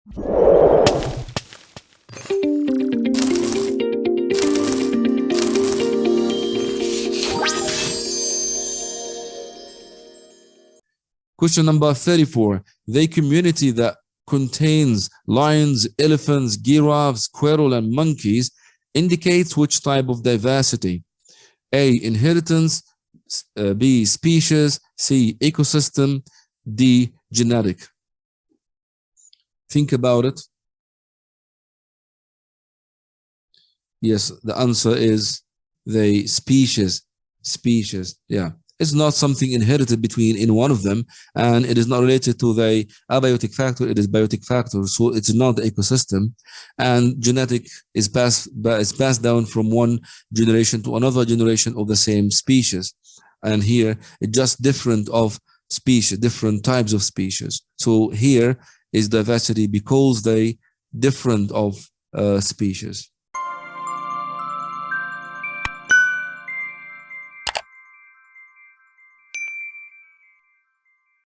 Question number 34. The community that contains lions, elephants, giraffes, squirrel, and monkeys indicates which type of diversity? A. Inheritance. B. Species. C. Ecosystem. D. Genetic. Think about it. Yes, the answer is the species. Species, yeah. It's not something inherited between in one of them, and it is not related to the abiotic factor. It is biotic factor, so it's not the ecosystem. And genetic is passed down from one generation to another generation of the same species. And here it's just different of species, different types of species. So here is diversity because they different of species.